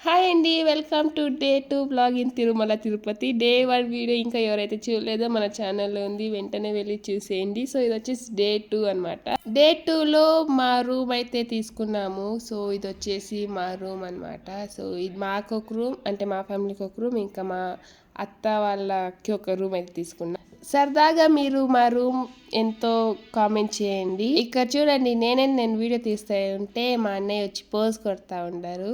Hi అండి, welcome to day 2 blog in Tirumala Tirupati. Day 1 video ఇంకా ఎవరైతే చూడలేదో మన ఛానల్లో ఉంది, వెంటనే వెళ్ళి చూసేయండి. సో ఇది వచ్చేసి డే 2 అనమాట. డే 2లో మా రూమ్ అయితే తీసుకున్నాము. సో ఇది వచ్చేసి మా రూమ్ అనమాట. సో ఇది మాకు ఒక రూమ్, అంటే మా ఫ్యామిలీకి ఒక రూమ్, ఇంకా మా అత్త వాళ్ళకి ఒక రూమ్ అయితే తీసుకున్నాం. సరదాగా మీరు మా రూమ్ ఎంతో కామెంట్ చేయండి. ఇక్కడ చూడండి, నేను వీడియో తీస్తా ఉంటే మా అన్నయ్య వచ్చి పోజ్ కొడతా ఉండారు.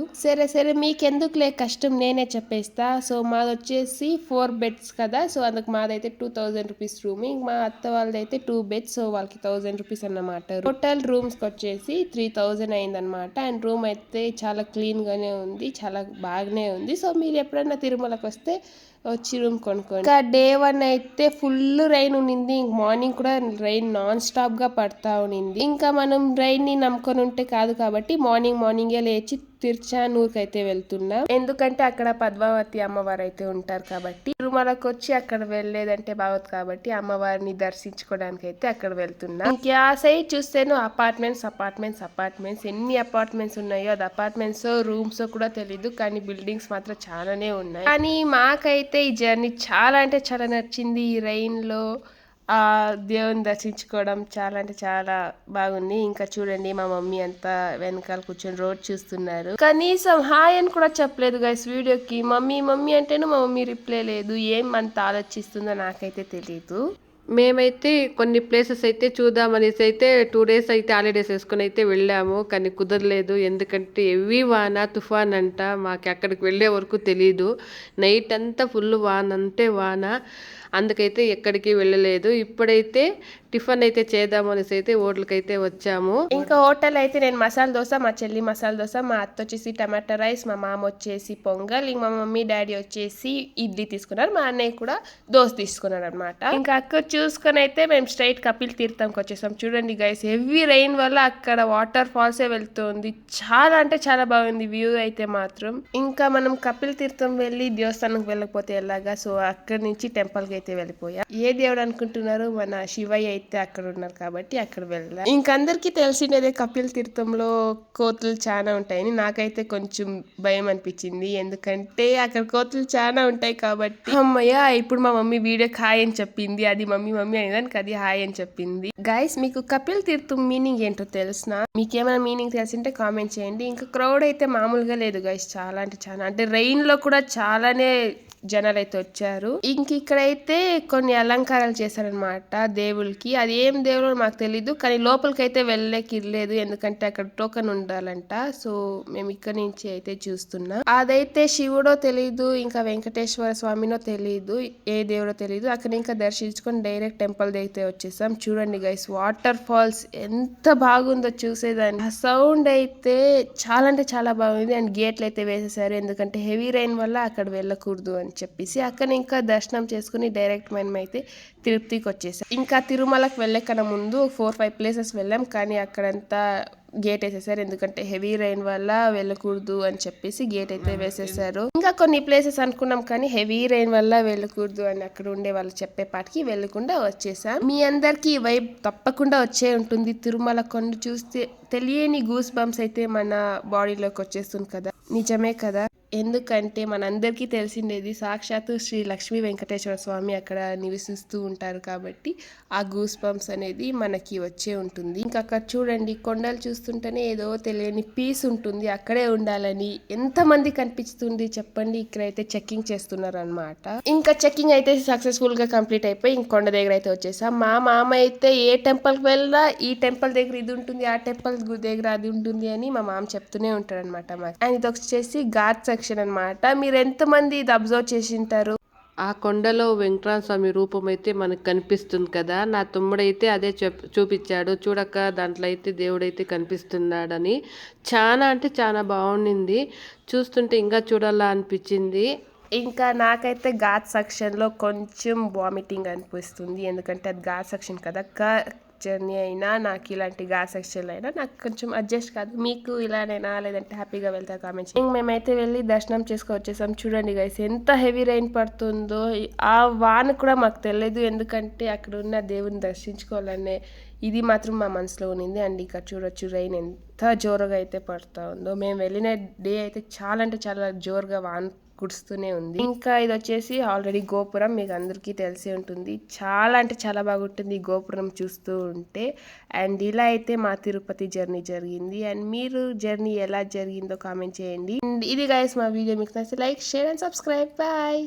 సరే మీకెందుకులే కష్టం, నేనే చెప్పేస్తా. సో మాది వచ్చేసి 4 బెడ్స్ కదా, సో అందుకు మాదైతే 2000 రూపీస్ రూమ్. మా అత్త వాళ్ళదైతే 2 బెడ్స్, సో వాళ్ళకి 1000 రూపీస్ అన్నమాట. టోటల్ రూమ్స్ వచ్చేసి 3000 అయిందనమాట. అండ్ రూమ్ అయితే చాలా క్లీన్ గానే ఉంది, చాలా బాగానే ఉంది. సో మీరు ఎప్పుడైనా తిరుమలకు వస్తే వచ్చి రూమ్ కొనుక్కోండి. ఇంకా డే 1 అయితే ఫుల్ రైన్ ఉన్నింది. మార్నింగ్ కూడా రైన్ నాన్ స్టాప్ గా పడతా ఉన్నింది. ఇంకా మనం రైన్ ని నమ్ముకొని ఉంటే కాదు కాబట్టి మార్నింగే లేచి తిరుచానూరుకి అయితే వెళ్తున్నాం. ఎందుకంటే అక్కడ పద్మావతి అమ్మవారు అయితే ఉంటారు కాబట్టి. తిరుమలకు వచ్చి అక్కడ వెళ్ళలేదంటే బాగోదు కాబట్టి అమ్మవారిని దర్శించుకోవడానికి అయితే అక్కడ వెళ్తున్నాం. ఇంకా ఆ సైడ్ చూస్తేను అపార్ట్మెంట్స్ ఎన్ని అపార్ట్మెంట్స్ ఉన్నాయో, అది అపార్ట్మెంట్స్ రూమ్స్ కూడా తెలీదు, కానీ బిల్డింగ్స్ మాత్రం చాలానే ఉన్నాయి. కానీ మాకైతే ఈ జర్నీ చాలా అంటే చాలా నచ్చింది. ఈ రైన్ లో ఆ దేవుని దర్శించుకోవడం చాలా అంటే చాలా బాగుంది. ఇంకా చూడండి, మా మమ్మీ అంతా వెనకాల కూర్చొని రోడ్ చూస్తున్నారు. కనీసం హాయ్ అని కూడా చెప్పలేదు గైస్ వీడియోకి. మమ్మీ అంటేను మా మమ్మీ రిప్లై లేదు. ఏం అంత ఆలోచిస్తుందో నాకైతే తెలియదు. మేమైతే కొన్ని ప్లేసెస్ అయితే చూద్దామనేసి అయితే 2 డేస్ అయితే హాలిడేస్ వేసుకుని అయితే వెళ్ళాము, కానీ కుదరలేదు. ఎందుకంటే హెవీ వాన, తుఫాన్ అంట. మాకు అక్కడికి వెళ్ళే వరకు తెలీదు. నైట్ అంతా ఫుల్ వాన అంటే వాన, అందుకైతే ఎక్కడికి వెళ్ళలేదు. ఇప్పుడైతే టిఫిన్ అయితే చేద్దాం అనేసి అయితే హోటల్కి అయితే వచ్చాము. ఇంకా హోటల్ అయితే నేను మసాలా దోశ, మా చెల్లి మసాలా దోశ, మా అత్త వచ్చేసి టమాటా రైస్, మా మామ వచ్చేసి పొంగల్, ఇంక మా మమ్మీ డాడీ వచ్చేసి ఇడ్లీ తీసుకున్నారు, మా అన్నయ్య కూడా దోశ తీసుకున్నారు అనమాట. ఇంకా అక్కడ చూసుకొని అయితే మేము స్ట్రైట్ కపిల్ తీర్థంకి వచ్చేసాం. చూడండి గైస్, హెవీ రెయిన్ వల్ల అక్కడ వాటర్ ఫాల్సే వెళ్తుంది. చాలా అంటే చాలా బాగుంది వ్యూ అయితే మాత్రం. ఇంకా మనం కపిల్ తీర్థం వెళ్ళి దేవస్థానంకి వెళ్ళకపోతే ఎలాగా, సో అక్కడి నుంచి టెంపుల్ కి అయితే వెళ్ళిపోయా. ఏ దేవుడు అనుకుంటున్నారు, మన శివయ్య అయితే అక్కడ ఉన్నారు కాబట్టి అక్కడ వెళ్ళాం. ఇంకందరికి తెలిసినదే కపిల్ తీర్థంలో కోతులు చాలా ఉంటాయని. నాకైతే కొంచెం భయం అనిపించింది, ఎందుకంటే అక్కడ కోతులు చాలా ఉంటాయి కాబట్టి. అమ్మయ్య, ఇప్పుడు మా మమ్మీ వీడియో హాయ్ అని చెప్పింది. అది మమ్మీ అనేదానికి అది హాయ్ అని చెప్పింది. గైస్, మీకు కపిల్ తీర్థం మీనింగ్ ఏంటో తెలుసునా? మీకేమైనా మీనింగ్ తెలిసింటే కామెంట్ చేయండి. ఇంకా క్రౌడ్ అయితే మామూలుగా లేదు గైస్, చాలా అంటే చాలా. అంటే రెయిన్ లో కూడా చాలానే జనాలు అయితే వచ్చారు. ఇంక ఇక్కడైతే కొన్ని అలంకారాలు చేశారనమాట దేవుళ్ళకి. అది ఏం దేవుడు మాకు తెలీదు, కానీ లోపలికి అయితే వెళ్ళలేదు, ఎందుకంటే అక్కడ టోకెన్ ఉండాలంట. సో మేము ఇక్కడ నుంచి అయితే చూస్తున్నాం. అదైతే శివుడో తెలీదు, ఇంకా వెంకటేశ్వర స్వామినో తెలీదు, ఏ దేవుడో తెలీదు. అక్కడ ఇంకా దర్శించుకొని డైరెక్ట్ టెంపుల్ అయితే వచ్చేసాం. చూడండి గైస్, వాటర్ ఫాల్స్ ఎంత బాగుందో చూసేదాన్ని. ఆ సౌండ్ అయితే చాలా అంటే చాలా బాగుంది. అండ్ గేట్లు అయితే వేసేసారు, ఎందుకంటే హెవీ రైన్ వల్ల అక్కడ వెళ్ళకూడదు అని చెప్పేసి. అక్కడ ఇంకా దర్శనం చేసుకుని డైరెక్ట్ మనం అయితే తిరుపతికి వచ్చేసాం. ఇంకా తిరుమలకు వెళ్ళే కన్నా ముందు 4-5 ప్లేసెస్ వెళ్ళాం, కానీ అక్కడంతా గేట్ వేసేసారు, ఎందుకంటే హెవీ రైన్ వల్ల వెళ్ళకూడదు అని చెప్పేసి గేట్ అయితే వేసేసారు. ఇంకా కొన్ని ప్లేసెస్ అనుకున్నాం, కానీ హెవీ రైన్ వల్ల వెళ్ళకూడదు అని అక్కడ ఉండే వాళ్ళు చెప్పేపాటికి వెళ్ళకుండా వచ్చేసాం. మీ అందరికి ఈ వైబ్ తప్పకుండా వచ్చే ఉంటుంది. తిరుమల కొండ చూస్తే తెలియని గూస్ బంప్స్ అయితే మన బాడీలోకి వచ్చేస్తుంది కదా, నిజమే కదా. ఎందుకంటే మనందరికీ తెలిసిండేది, సాక్షాత్తు శ్రీ లక్ష్మీ వెంకటేశ్వర స్వామి అక్కడ నివసిస్తూ ఉంటారు కాబట్టి ఆ గూస్ బంప్స్ అనేది మనకి వచ్చే ఉంటుంది. ఇంకా అక్కడ చూడండి, కొండలు చూస్తుంటేనే ఏదో తెలియని పీస్ ఉంటుంది, అక్కడే ఉండాలని. ఎంతమంది కనిపిస్తుంది చెప్పండి. ఇక్కడైతే చెక్కింగ్ చేస్తున్నారు అనమాట. ఇంకా చెక్కింగ్ అయితే సక్సెస్ఫుల్ గా కంప్లీట్ అయిపోయి ఇంక కొండ దగ్గర అయితే వచ్చేసాం. మా మామ అయితే ఏ టెంపుల్ కి వెళ్ళినా ఈ టెంపుల్ దగ్గర ఇది ఉంటుంది, ఆ టెంపుల్ దగ్గర అది ఉంటుంది అని మా మామ చెప్తూనే ఉంటాడు అనమాట మాకు. అండ్ ఇది వచ్చేసి ఘాట్ సెక్షన్ అనమాట. మీరు ఎంతమంది ఇది అబ్జర్వ్ చేసింటారు? ఆ కొండలో వెంకటరామ స్వామి రూపం అయితే మనకు కనిపిస్తుంది కదా. నా తమ్ముడైతే అదే చూపించాడు, చూడక దాంట్లో అయితే దేవుడైతే కనిపిస్తున్నాడని. చాలా అంటే చాలా బాగుండింది, చూస్తుంటే ఇంకా చూడాలా అనిపించింది. ఇంకా నాకైతే ఘాట్ సెక్షన్లో కొంచెం వామిటింగ్ అనిపిస్తుంది, ఎందుకంటే అది ఘాట్ సెక్షన్ కదా. జర్నీ అయినా, నాకు ఇలాంటి ఘాట్ సెక్షన్లు అయినా నాకు కొంచెం అడ్జస్ట్ కాదు. మీకు ఇలానైనా లేదంటే హ్యాపీగా వెళ్తారు కామెంట్ చేయండి. మేమైతే వెళ్ళి దర్శనం చేసుకొని వచ్చేసాం. చూడండి గైస్ ఎంత హెవీ రెయిన్ పడుతుందో. ఆ వాన కూడా మాకు తెలియదు, ఎందుకంటే అక్కడ ఉన్న దేవుని దర్శించుకోవాలనే ఇది మాత్రం మా మనసులో ఉన్నింది. అండ్ ఇక్కడ చూడొచ్చు రెయిన్ ఎంత జోరుగా అయితే పడుతూ ఉందో. మేము వెళ్ళిన డే అయితే చాలా అంటే చాలా జోరుగా వాన కురుస్తూనే ఉంది. ఇంకా ఇది వచ్చేసి ఆల్రెడీ గోపురం, మీకు అందరికీ తెలిసి ఉంటుంది. చాలా అంటే చాలా బాగుంటుంది ఈ గోపురం చూస్తూ ఉంటే. అండ్ ఇలా అయితే మా తిరుపతి జర్నీ జరిగింది. అండ్ మీరు జర్నీ ఎలా జరిగిందో కామెంట్ చేయండి. అండ్ ఇది గైస్ మా వీడియో మీకు నచ్చితే like, share and subscribe. Bye.